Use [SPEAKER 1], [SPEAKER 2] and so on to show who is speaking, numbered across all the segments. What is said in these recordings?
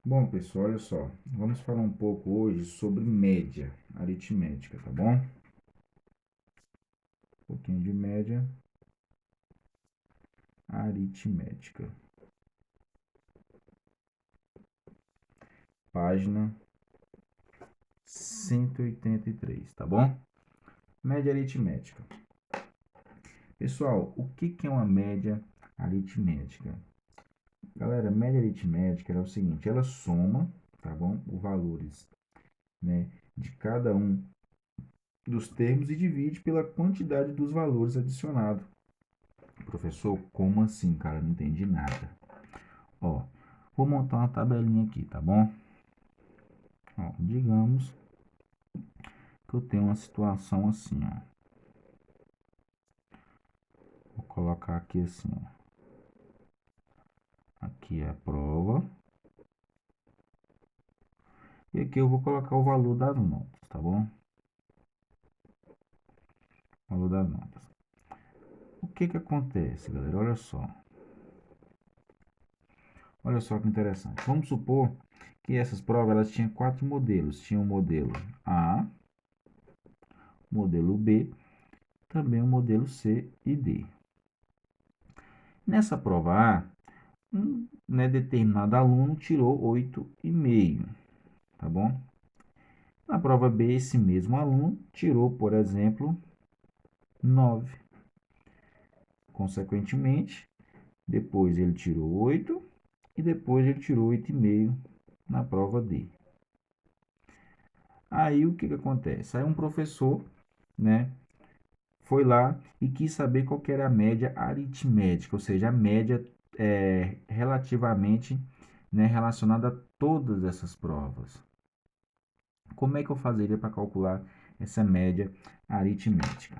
[SPEAKER 1] Bom, pessoal, olha só. Vamos falar um pouco hoje sobre média aritmética, tá bom? Um pouquinho de média aritmética. Página 183, tá bom? Média aritmética. Pessoal, o que é uma média aritmética? Galera, média aritmética é o seguinte, ela soma, tá bom? Os valores, né, de cada um dos termos e divide pela quantidade dos valores adicionados. Professor, como assim, cara? Não entendi nada. Ó, vou montar uma tabelinha aqui, tá bom? Ó, digamos que eu tenho uma situação assim, ó. Vou colocar aqui assim, ó. Aqui é a prova. E aqui eu vou colocar o valor das notas, tá bom? Valor das notas. O que acontece, galera? Olha só. Olha só que interessante. Vamos supor que essas provas elas tinham 4 modelos. Tinha o modelo A, modelo B, também o modelo C e D. Nessa prova A, determinado aluno tirou 8,5, tá bom? Na prova B, esse mesmo aluno tirou, por exemplo, 9. Consequentemente, depois ele tirou 8 e depois ele tirou 8,5 na prova D. Aí o que acontece? Aí um professor, né, foi lá e quis saber qual que era a média aritmética, ou seja, a média relativamente, né, relacionada a todas essas provas. Como é que eu fazeria para calcular essa média aritmética?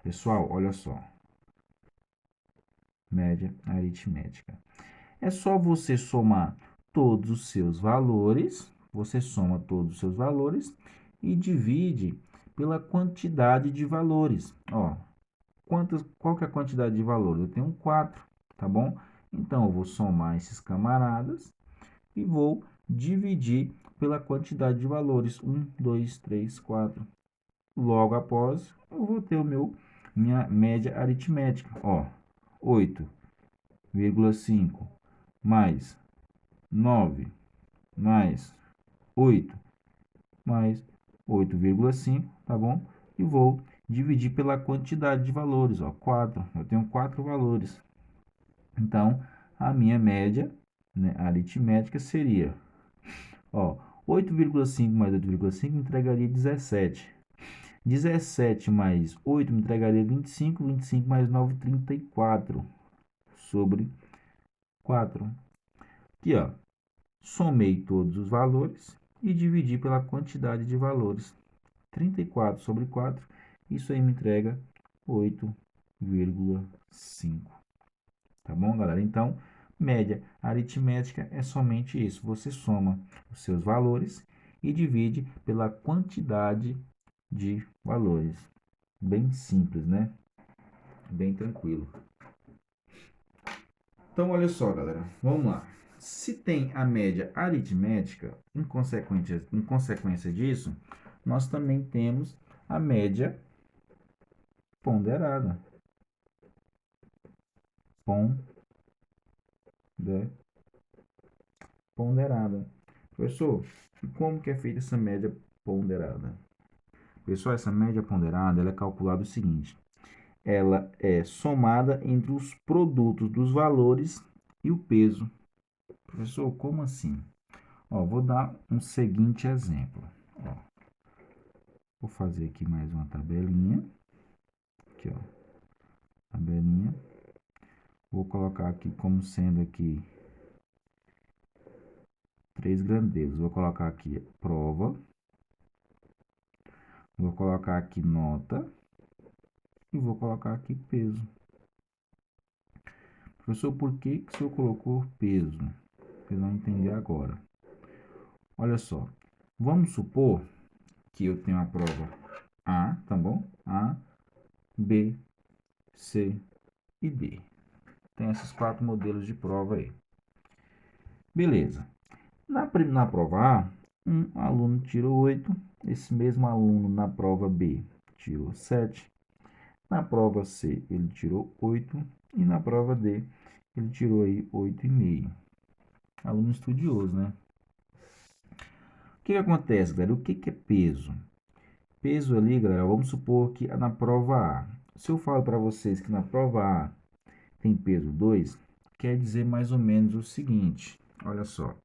[SPEAKER 1] Pessoal, olha só. Média aritmética. É só você somar todos os seus valores, você soma todos os seus valores e divide pela quantidade de valores. Ó, qual que é a quantidade de valores? Eu tenho 4, tá bom? Então, eu vou somar esses camaradas e vou dividir pela quantidade de valores. 1, 2, 3, 4. Logo após, eu vou ter minha média aritmética. Ó, 8,5 mais 9 mais 8 mais 8,5, tá bom? E vou dividir pela quantidade de valores, ó, 4. Eu tenho 4 valores. Então, a minha média, né, aritmética seria, ó, 8,5 mais 8,5 me entregaria 17. 17 mais 8 me entregaria 25. 25 mais 9, 34 sobre 4. Aqui, ó, somei todos os valores e dividi pela quantidade de valores. 34 sobre 4, isso aí me entrega 8,5. Tá bom, galera? Então, média aritmética é somente isso. Você soma os seus valores e divide pela quantidade de valores. Bem simples, né? Bem tranquilo. Então, olha só, galera. Vamos lá. Se tem a média aritmética, em consequência disso, nós também temos a média ponderada. Ponderada. Professor, e como que é feita essa média ponderada? Pessoal, essa média ponderada ela é calculada o seguinte: ela é somada entre os produtos dos valores e o peso. Professor, como assim? Ó, vou dar um seguinte exemplo. Ó, vou fazer aqui mais uma tabelinha. Aqui, ó, tabelinha. Vou colocar aqui como sendo aqui 3 grandezas. Vou colocar aqui prova. Vou colocar aqui nota. E vou colocar aqui peso. Professor, por que que o senhor colocou peso? Vocês vão entender agora. Olha só, vamos supor que eu tenho a prova A, tá bom? A, B, C e D. Tem esses 4 modelos de prova aí. Beleza. Na prova A, um aluno tirou 8, esse mesmo aluno na prova B tirou 7, na prova C ele tirou 8 e na prova D ele tirou aí 8,5. Aluno estudioso, né? O que acontece, galera? O que é peso? Peso ali, galera, vamos supor que na prova A. Se eu falo para vocês que na prova A tem peso 2, quer dizer mais ou menos o seguinte, olha só,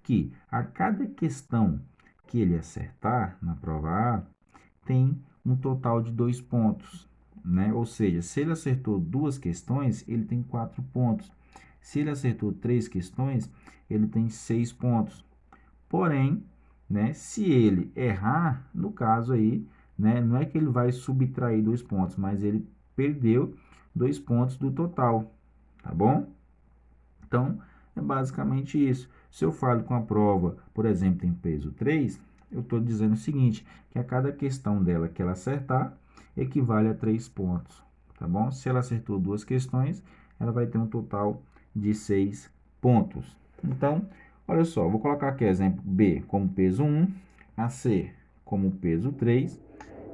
[SPEAKER 1] que a cada questão que ele acertar na prova A, tem um total de 2 pontos, né? Ou seja, se ele acertou 2 questões, ele tem 4 pontos. Se ele acertou 3 questões, ele tem 6 pontos. Porém, né, se ele errar, no caso aí, né, não é que ele vai subtrair 2 pontos, mas ele perdeu 2 pontos do total, tá bom? Então, é basicamente isso. Se eu falo com a prova, por exemplo, em peso 3, eu estou dizendo o seguinte, que a cada questão dela que ela acertar, equivale a 3 pontos, tá bom? Se ela acertou 2 questões, ela vai ter um total de 6 pontos. Então, olha só, vou colocar aqui exemplo B como peso 1, a C como peso 3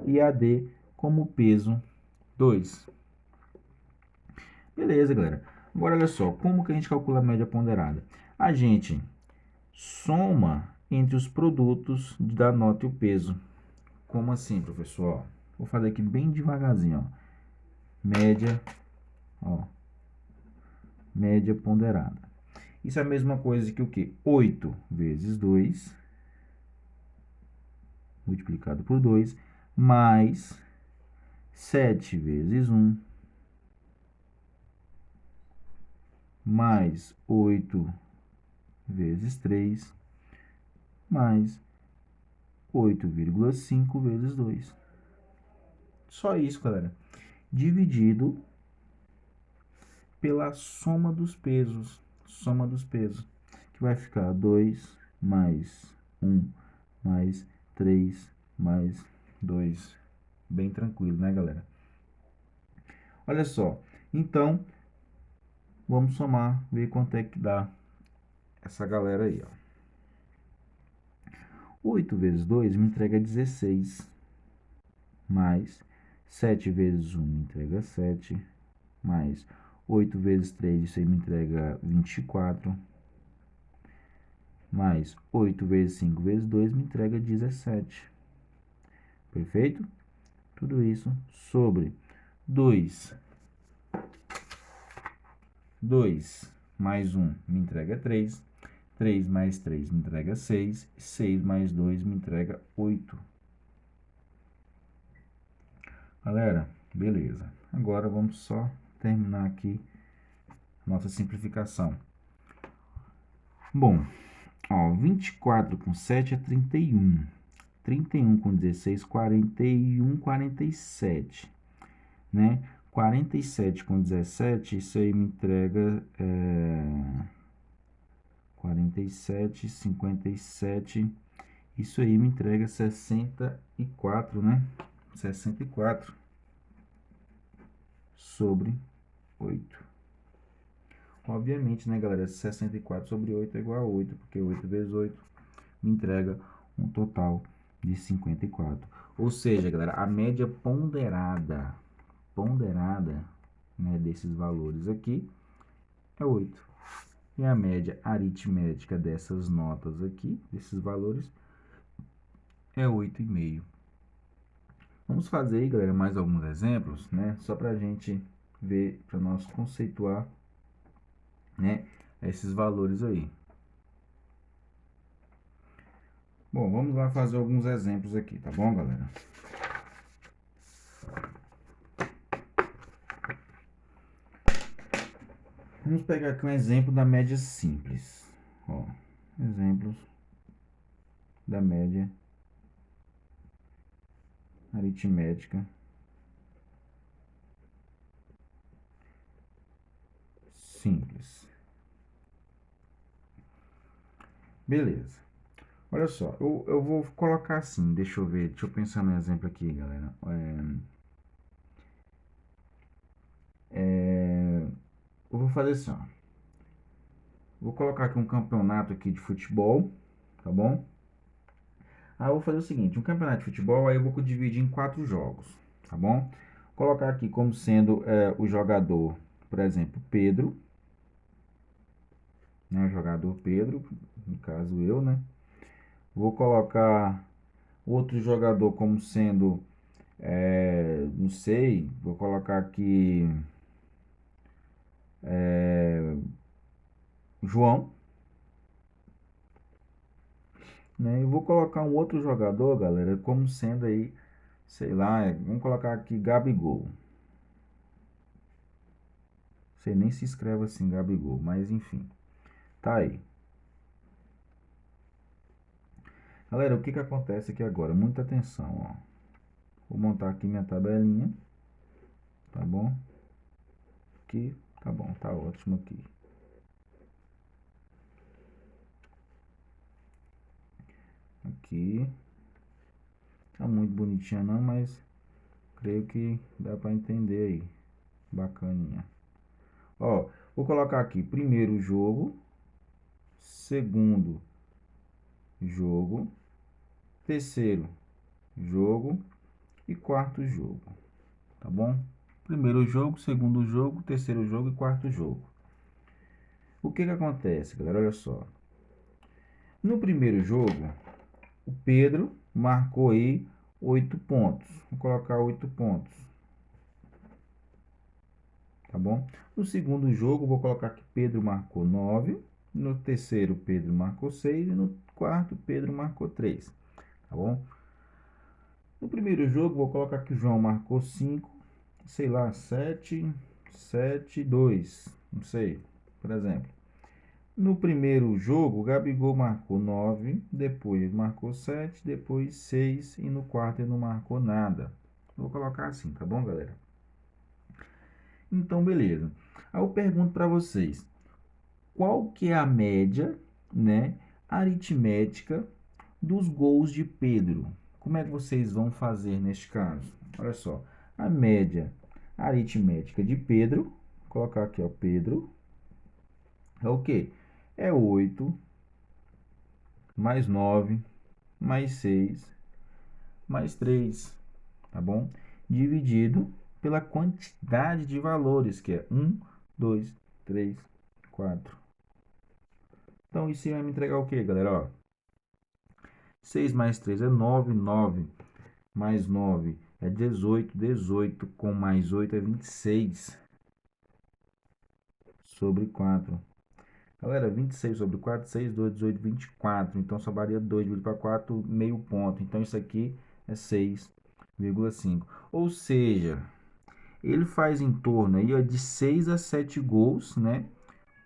[SPEAKER 1] e a D como peso 2. Beleza, galera. Agora, olha só, como que a gente calcula a média ponderada? A gente soma entre os produtos da nota e o peso. Como assim, professor? Vou fazer aqui bem devagarzinho, ó. Média, ó, média ponderada. Isso é a mesma coisa que o quê? 8 vezes 2, multiplicado por 2, mais 7 vezes 1, mais 8 vezes 3, mais 8,5 vezes 2. Só isso, galera. Dividido pela soma dos pesos. Soma dos pesos. Que vai ficar 2 mais 1 mais 3 mais 2. Bem tranquilo, né, galera? Olha só. Então, vamos somar, ver quanto é que dá essa galera aí, ó. 8 vezes 2 me entrega 16. Mais 7 vezes 1 me entrega 7. Mais 8 vezes 3, isso aí me entrega 24. Mais 8 vezes 5 vezes 2 me entrega 17. Perfeito? Tudo isso sobre 2. 2 mais 1 me entrega 3. 3 mais 3 me entrega 6. 6 mais 2 me entrega 8. Galera, beleza. Agora vamos só terminar aqui a nossa simplificação. Bom, ó, 24 com 7 é 31. 31 com 16, 41, 47, né? 47 com 17, isso aí me entrega 47, 57, isso aí me entrega 64, né? 64 sobre 8. Obviamente, né, galera, 64 sobre 8 é igual a 8, porque 8 vezes 8 me entrega um total de 54. Ou seja, galera, a média ponderada, né, desses valores aqui é 8. E a média aritmética dessas notas aqui, desses valores, é 8,5. Vamos fazer aí, galera, mais alguns exemplos, né? Só para a gente ver, para nós conceituar, né, esses valores aí. Bom, vamos lá fazer alguns exemplos aqui, tá bom, galera? Vamos pegar aqui um exemplo da média simples. Ó, exemplos da média aritmética simples. Beleza. Olha só, eu vou colocar assim, deixa eu ver, deixa eu pensar no exemplo aqui, galera. Eu vou fazer assim, ó. Vou colocar aqui um campeonato aqui de futebol, tá bom? Aí eu vou fazer o seguinte, um campeonato de futebol, aí eu vou dividir em 4 jogos, tá bom? Vou colocar aqui como sendo o jogador, por exemplo, Pedro, né? O jogador Pedro, no caso eu, né? Vou colocar outro jogador como sendo, não sei, vou colocar aqui João, né? E vou colocar um outro jogador, galera, como sendo aí, sei lá, vamos colocar aqui Gabigol. Você nem se escreve assim, Gabigol, mas enfim, tá aí. Galera, o que que acontece aqui agora? Muita atenção, ó. Vou montar aqui minha tabelinha, tá bom? Aqui, tá bom, tá ótimo aqui. Aqui, tá muito bonitinha não, mas creio que dá para entender aí. Bacaninha. Ó, vou colocar aqui primeiro jogo, segundo jogo, terceiro jogo e quarto jogo, tá bom? Primeiro jogo, segundo jogo, terceiro jogo e quarto jogo. O que que acontece, galera? Olha só. No primeiro jogo, o Pedro marcou aí 8 pontos. Vou colocar 8 pontos, tá bom? No segundo jogo, vou colocar que Pedro marcou 9. No terceiro, Pedro marcou 6. E no quarto, Pedro marcou 3, tá bom? No primeiro jogo, vou colocar que o João marcou 5, sei lá, 7, 7, 2, não sei, por exemplo. No primeiro jogo, o Gabigol marcou 9, depois marcou 7, depois 6 e no quarto ele não marcou nada. Vou colocar assim, tá bom, galera? Então, beleza. Aí eu pergunto para vocês, qual que é a média, né, aritmética dos gols de Pedro? Como é que vocês vão fazer neste caso? Olha só, a média aritmética de Pedro, vou colocar aqui, ó, Pedro, é o quê? É 8 mais 9 mais 6 mais 3, tá bom? Dividido pela quantidade de valores, que é 1, 2, 3, 4. Então, isso vai me entregar o quê, galera? Ó, 6 mais 3 é 9, 9 mais 9 é 18, 18 com mais 8 é 26 sobre 4. Galera, 26 sobre 4, 6, 2, 18, 24. Então, sobraria 2 dividido para 4, meio ponto. Então, isso aqui é 6,5. Ou seja, ele faz em torno aí, ó, de 6 a 7 gols, né,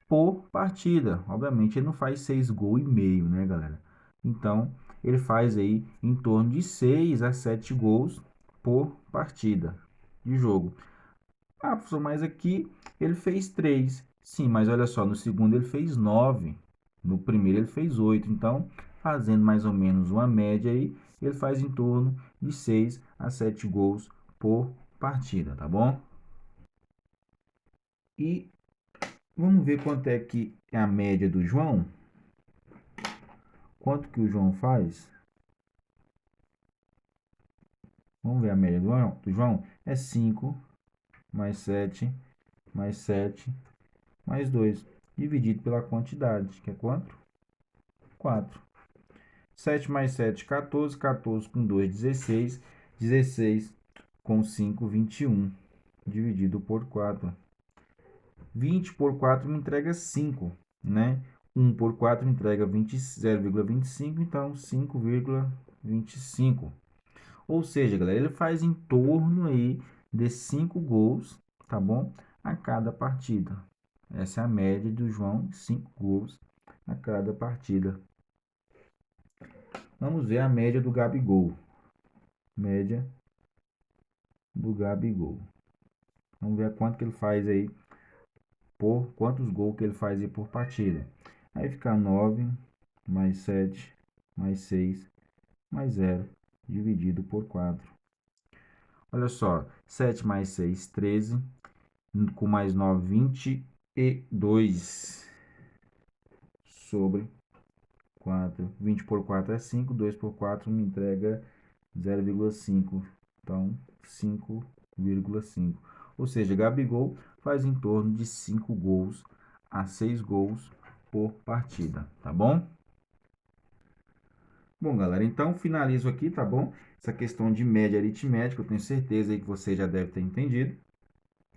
[SPEAKER 1] por partida. Obviamente, ele não faz 6 gols e meio, né, galera? Então, ele faz aí em torno de 6 a 7 gols por partida de jogo. Ah, professor, mas aqui ele fez 3. Sim, mas olha só, no segundo ele fez 9. No primeiro ele fez 8. Então, fazendo mais ou menos uma média aí, ele faz em torno de 6 a 7 gols por partida, tá bom? E vamos ver quanto é que é a média do João. Quanto que o João faz? Vamos ver a média do João. É 5 mais 7 mais 7 mais 2 dividido pela quantidade, que é quanto? 4. 7 mais 7, 14. 14 com 2, 16. 16 com 5, 21. Dividido por 4. 20 por 4 me entrega 5, né? 1 por 4 me entrega 0,25, então 5,25. Ou seja, galera, ele faz em torno aí de 5 gols, tá bom? A cada partida. Essa é a média do João, 5 gols a cada partida. Vamos ver a média do Gabigol. Média do Gabigol. Vamos ver quanto que ele faz aí, por quantos gols que ele faz aí por partida. Aí fica 9 mais 7 mais 6 mais 0 dividido por 4. Olha só, 7 mais 6, 13, com mais 9, 22. sobre 4. 20 por 4 é 5, 2 por 4 me entrega 0,5. Então, 5,5. Ou seja, Gabigol faz em torno de 5 gols a 6 gols por partida, tá bom? Bom, galera, então finalizo aqui, tá bom? Essa questão de média aritmética, eu tenho certeza aí que você já deve ter entendido.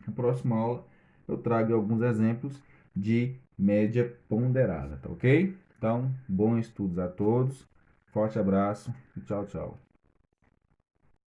[SPEAKER 1] Na próxima aula eu trago alguns exemplos de média ponderada, tá ok? Então, bons estudos a todos, forte abraço e tchau, tchau.